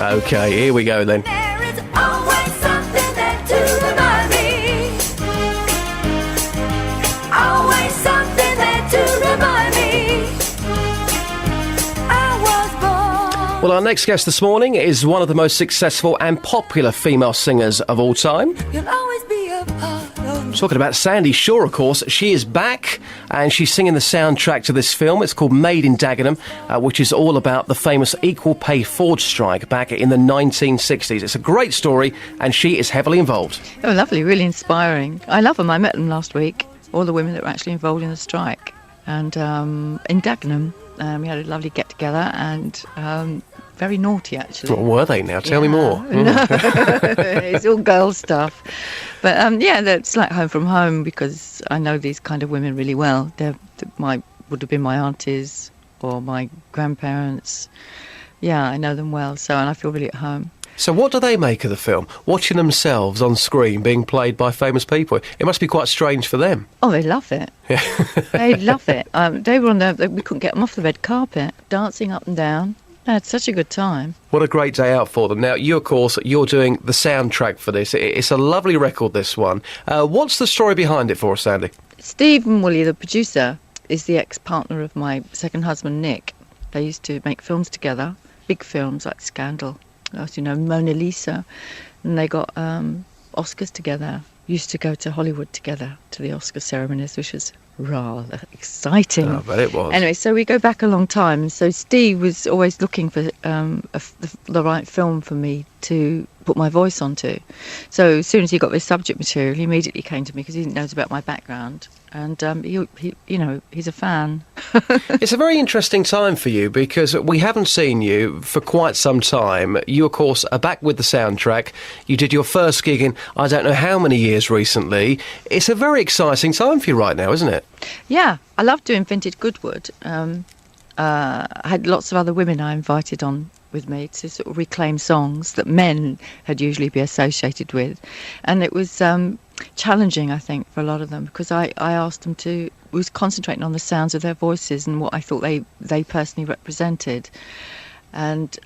OK, here we go then. There is always something there to remind me. Always something there to remind me. I was born. Well, our next guest this morning is one of the most successful and popular female singers of all time. You'll always be a part of me. Talking about Sandie Shaw, of course. She is back and she's singing the soundtrack to this film. It's called Made in Dagenham, which is all about the famous Equal Pay Forge strike back in the 1960s. It's a great story and she is heavily involved. Oh, lovely, really inspiring. I love them. I met them last week, all the women that were actually involved in the strike. And in Dagenham, we had a lovely get-together and very naughty, actually. What were they now? Tell me more. No, it's all girl stuff. But it's like home from home because I know these kind of women really well. Would have been my aunties or my grandparents. Yeah, I know them well, and I feel really at home. So what do they make of the film? Watching themselves on screen being played by famous people. It must be quite strange for them. Oh, they love it. Yeah. They love it. They were we couldn't get them off the red carpet, dancing up and down. They had such a good time. What a great day out for them. Now, you, of course, you're doing the soundtrack for this. It's a lovely record, this one. What's the story behind it for us, Sandie? Stephen Woolley, the producer, is the ex-partner of my second husband, Nick. They used to make films together, big films like Scandal, as you know, Mona Lisa. And they got Oscars together. Used to go to Hollywood together to the Oscar ceremonies, which was rather exciting. I bet it was. Anyway, so we go back a long time. So Steve was always looking for the right film for me to put my voice onto. So as soon as he got this subject material, he immediately came to me because he knows about my background. And he's a fan. It's a very interesting time for you because we haven't seen you for quite some time. You, of course, are back with the soundtrack. You did your first gig in I don't know how many years recently. It's a very exciting time for you right now, isn't it? Yeah, I love doing Vintage Goodwood. I had lots of other women I invited on with me to sort of reclaim songs that men had usually been associated with. And it was challenging, I think, for a lot of them because I asked them to was concentrating on the sounds of their voices and what I thought they personally represented, and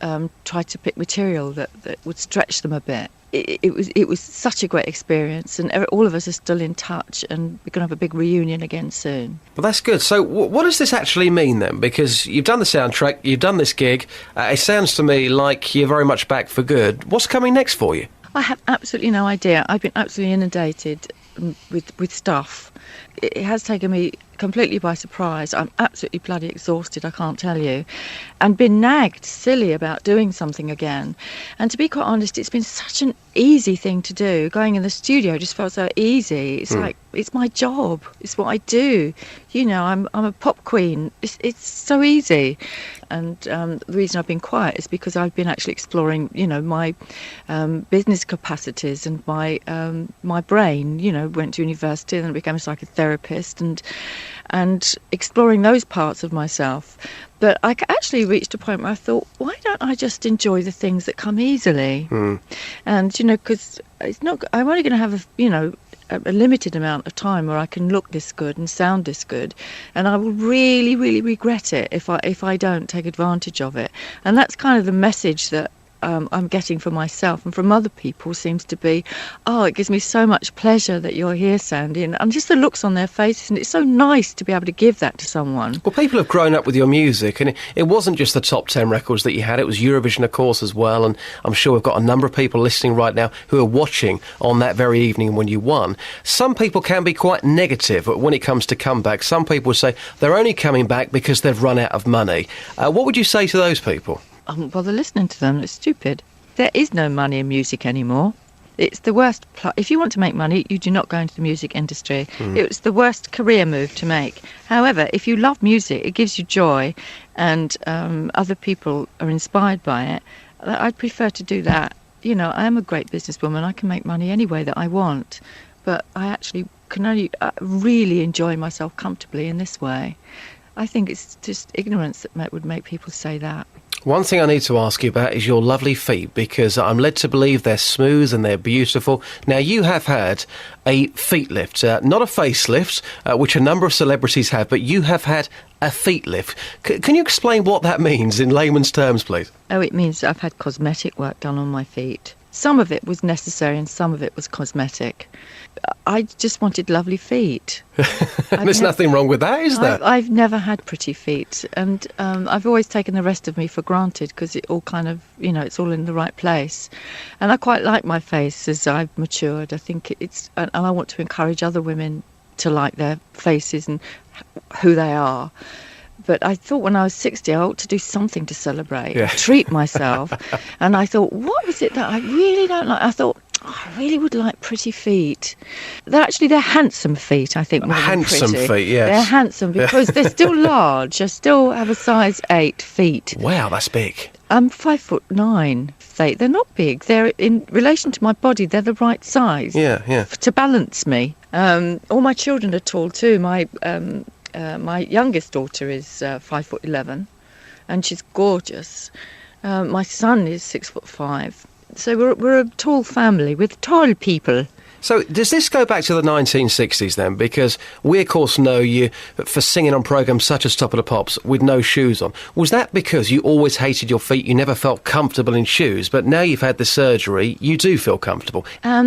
tried to pick material that would stretch them a bit. It was such a great experience, and all of us are still in touch, and we're going to have a big reunion again soon. Well, that's good. So what does this actually mean then? Because you've done the soundtrack, you've done this gig. It sounds to me like you're very much back for good. What's coming next for you? I have absolutely no idea. I've been absolutely inundated with stuff. It has taken me completely by surprise. I'm absolutely bloody exhausted, I can't tell you, and been nagged silly about doing something again. And to be quite honest, it's been such an easy thing to do. Going in the studio just felt so easy. It's like it's my job. It's what I do. You know, I'm a pop queen. It's so easy. And the reason I've been quiet is because I've been actually exploring, you know, my business capacities and my brain. You know, went to university and became a psychotherapist and exploring those parts of myself. But I actually reached a point where I thought, why don't I just enjoy the things that come easily? And, you know, because it's not, I'm only going to have, a limited amount of time where I can look this good and sound this good, and I will really, really regret it if I don't take advantage of it. And that's kind of the message that I'm getting from myself and from other people seems to be, it gives me so much pleasure that you're here, Sandie, and just the looks on their faces, and it's so nice to be able to give that to someone. Well, people have grown up with your music, and it wasn't just the top 10 records that you had, it was Eurovision, of course, as well, and I'm sure we've got a number of people listening right now who are watching on that very evening when you won. Some people can be quite negative when it comes to comebacks. Some people would say they're only coming back because they've run out of money. What would you say to those people? I wouldn't bother listening to them. It's stupid. There is no money in music anymore. It's the worst. If you want to make money, you do not go into the music industry. It's the worst career move to make. However, if you love music, it gives you joy, and other people are inspired by it. I'd prefer to do that. You know, I am a great businesswoman. I can make money any way that I want, but I actually can only really enjoy myself comfortably in this way. I think it's just ignorance that would make people say that. One thing I need to ask you about is your lovely feet, because I'm led to believe they're smooth and they're beautiful. Now, you have had a feet lift, not a facelift, which a number of celebrities have, but you have had a feet lift. Can you explain what that means in layman's terms, please? Oh, it means I've had cosmetic work done on my feet. Some of it was necessary and some of it was cosmetic. I just wanted lovely feet. There's nothing wrong with that, is there? I've never had pretty feet, and I've always taken the rest of me for granted because it all kind of, it's all in the right place. And I quite like my face as I've matured. I think and I want to encourage other women to like their faces and who they are. But I thought when I was 60, I ought to do something to celebrate, treat myself. And I thought, what is it that I really don't like? I thought, I really would like pretty feet. They're handsome feet, I think. More handsome than pretty. feet, yes. They're handsome because they're still large. I still have a size 8 feet. Wow, that's big. I'm 5'9". They're not big. They're in relation to my body. They're the right size. Yeah. To balance me. All my children are tall too. My youngest daughter is 5'11", and she's gorgeous. My son is 6'5". So we're a tall family with tall people. So does this go back to the 1960s then? Because we, of course, know you for singing on programmes such as Top of the Pops with no shoes on. Was that because you always hated your feet, you never felt comfortable in shoes, but now you've had the surgery, you do feel comfortable? I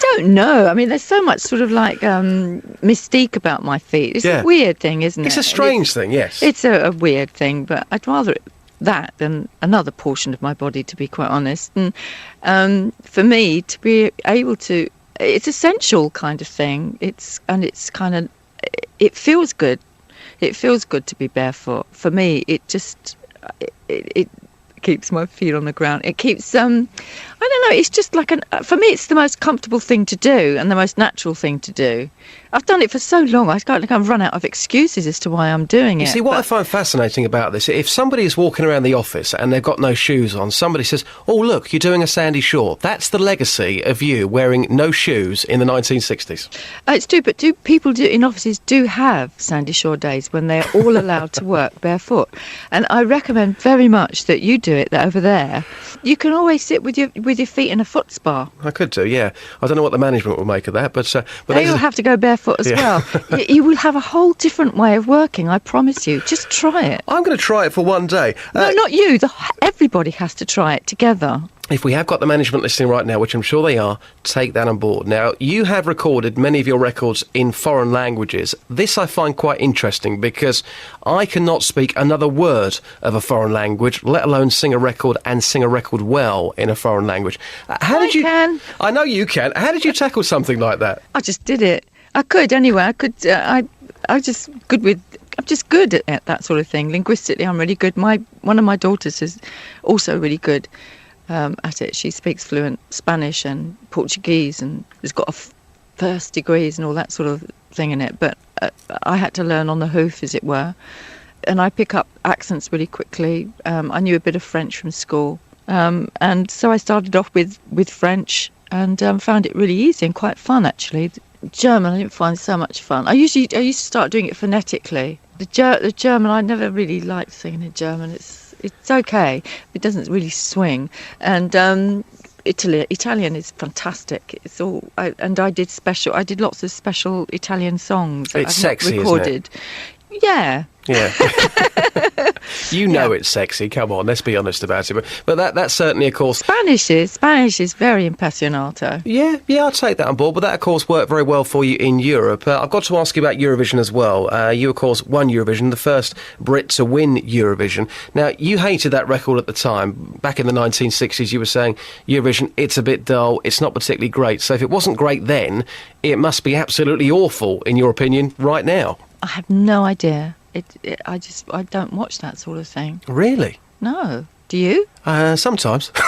don't know. I mean, there's so much sort of like mystique about my feet. It's a weird thing, isn't it? It's a strange thing, yes. It's a weird thing, but I'd rather that than another portion of my body, to be quite honest. And for me to be able to, it's essential kind of thing. It feels good. It feels good to be barefoot. For me, it keeps my feet on the ground. It keeps I don't know, it's just like for me it's the most comfortable thing to do and the most natural thing to do. I've done it for so long, I kind of run out of excuses as to why I'm doing it. You see, what I find fascinating about this, if somebody is walking around the office and they've got no shoes on, somebody says, oh, look, you're doing a Sandie Shaw. That's the legacy of you wearing no shoes in the 1960s. It's true, but people in offices do have Sandie Shaw days when they're all allowed to work barefoot. And I recommend very much that you do it over there. You can always sit with your feet in a foot spa. I could do, yeah. I don't know what the management will make of that, but they'll have to go barefoot as well. You will have a whole different way of working, I promise you. Just try it. I'm going to try it for one day. No, not you. Everybody has to try it together. If we have got the management listening right now, which I'm sure they are, take that on board. Now, you have recorded many of your records in foreign languages. This I find quite interesting because I cannot speak another word of a foreign language, let alone sing a record and sing a record well in a foreign language. I can. I know you can. How did you tackle something like that? I just did it. I could anyway. I could. I'm just good at that sort of thing. Linguistically, I'm really good. One of my daughters is also really good at it. She speaks fluent Spanish and Portuguese and has got first degrees and all that sort of thing in it. But I had to learn on the hoof, as it were. And I pick up accents really quickly. I knew a bit of French from school. And so I started off with French and found it really easy and quite fun, actually. German I didn't find so much fun. I used to start doing it phonetically. The German, I never really liked singing in German. It's okay. It doesn't really swing. And Italian is fantastic. It's all. I did lots of special Italian songs. It's sexy, recorded. Isn't it? Yeah. Yeah. You know it's sexy, come on, let's be honest about it. But that's certainly, of course... Spanish is very impassionato. Yeah, I'll take that on board. But that, of course, worked very well for you in Europe. I've got to ask you about Eurovision as well. You, of course, won Eurovision, the first Brit to win Eurovision. Now, you hated that record at the time. Back in the 1960s, you were saying, Eurovision, it's a bit dull, it's not particularly great. So if it wasn't great then, it must be absolutely awful, in your opinion, right now. I have no idea. I don't watch that sort of thing. Really? No. Do you? Sometimes. No,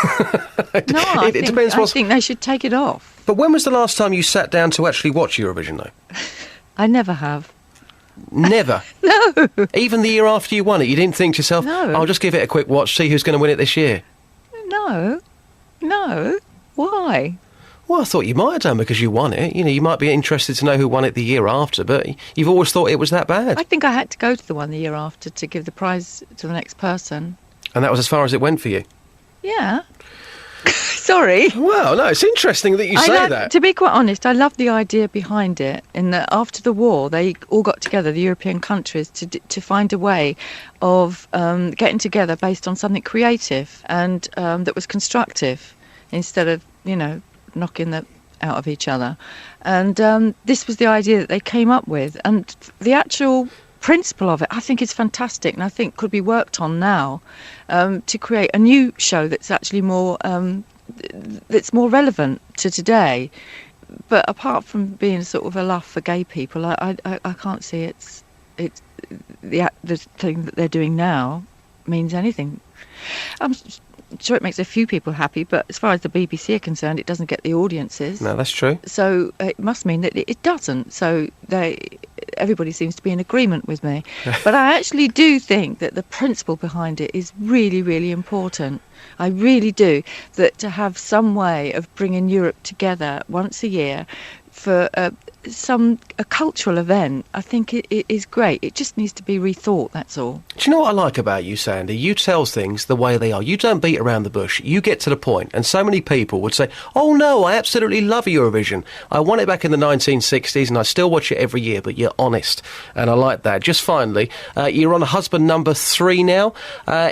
I think they should take it off. But when was the last time you sat down to actually watch Eurovision, though? I never have. Never? No. Even the year after you won it, you didn't think to yourself, no. I'll just give it a quick watch, see who's going to win it this year? No. Why? Well, I thought you might have done because you won it. You might be interested to know who won it the year after, but you've always thought it was that bad. I think I had to go to the one the year after to give the prize to the next person. And that was as far as it went for you? Yeah. Sorry. Well, no, it's interesting that you say that. To be quite honest, I love the idea behind it. In that after the war, they all got together, the European countries, to find a way of getting together based on something creative and that was constructive instead of, knocking the out of each other. And this was the idea that they came up with. And the actual principle of it, I think, is fantastic, and I think could be worked on now to create a new show that's actually more relevant to today. But apart from being sort of a laugh for gay people, I can't see it's the thing that they're doing now means anything. I'm sure it makes a few people happy, but as far as the BBC are concerned, it doesn't get the audiences. No, that's true. So it must mean that it doesn't. So everybody seems to be in agreement with me. But I actually do think that the principle behind it is really, really important. I really do. That to have some way of bringing Europe together once a year for a cultural event, I think it is great. It just needs to be rethought, that's all. Do you know what I like about you, Sandie? You tell things the way they are. You don't beat around the bush. You get to the point. And so many people would say, oh no, I absolutely love Eurovision. I won it back in the 1960s and I still watch it every year, but you're honest. And I like that. Just finally, you're on husband number 3 now.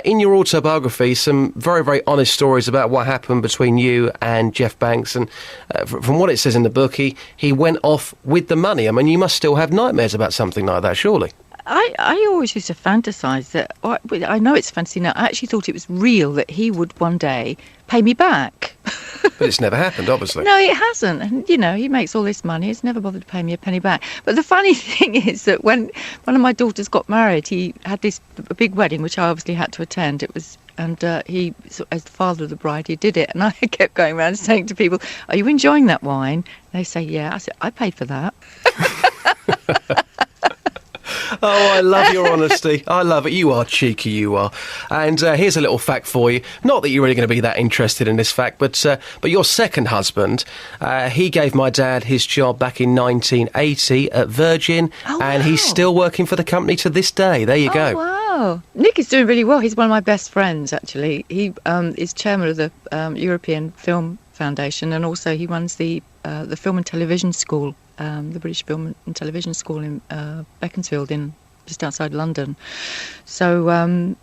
In your autobiography, some very, very honest stories about what happened between you and Jeff Banks. And from what it says in the book, he went off with the money. I mean, you must still have nightmares about something like that, surely. I always used to fantasise that, I know it's fantasy now, I actually thought it was real that he would one day pay me back. But it's never happened, obviously. No, it hasn't. And, he makes all this money, he's never bothered to pay me a penny back. But the funny thing is that when one of my daughters got married, he had a big wedding, which I obviously had to attend. He, as the father of the bride, he did it. And I kept going around saying to people, are you enjoying that wine? And they say, yeah. I said, I paid for that. Oh, I love your honesty. I love it. You are cheeky, you are. And here's a little fact for you. Not that you're really going to be that interested in this fact, but your second husband, he gave my dad his job back in 1980 at Virgin, and he's still working for the company to this day. There you go. Wow. Nick is doing really well. He's one of my best friends, actually. He is chairman of the European Film Foundation, and also he runs the Film and Television School, the British Film and Television School in Beaconsfield, just outside London. So, and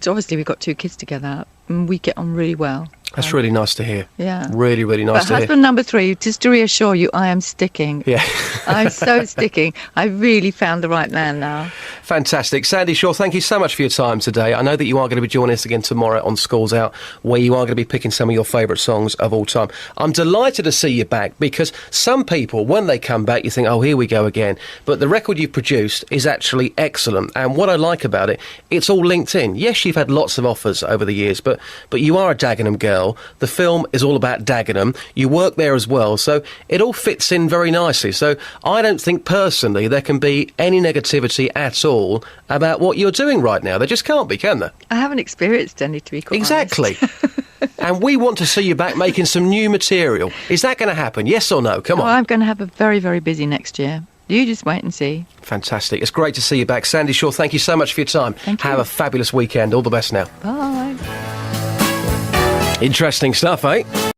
obviously we've got 2 kids together, and we get on really well. That's really nice to hear. Yeah. Really, really nice to hear. Husband number 3, just to reassure you, I am sticking. Yeah. I'm so sticking. I really found the right man now. Fantastic. Sandie Shaw, thank you so much for your time today. I know that you are going to be joining us again tomorrow on Schools Out, where you are going to be picking some of your favourite songs of all time. I'm delighted to see you back, because some people, when they come back, you think, oh, here we go again. But the record you've produced is actually excellent. And what I like about it, it's all linked in. Yes, you've had lots of offers over the years, but you are a Dagenham girl. The film is all about Dagenham. You work there as well, so it all fits in very nicely. So I don't think personally there can be any negativity at all about what you're doing right now. There just can't be, can there? I haven't experienced any, to be quite Exactly. honest. And we want to see you back making some new material. Is that going to happen? Yes or no? Come on. I'm going to have a very, very busy next year. You just wait and see. Fantastic. It's great to see you back. Sandie Shaw, thank you so much for your time. Thank you. Have a fabulous weekend. All the best now. Bye. Interesting stuff, eh?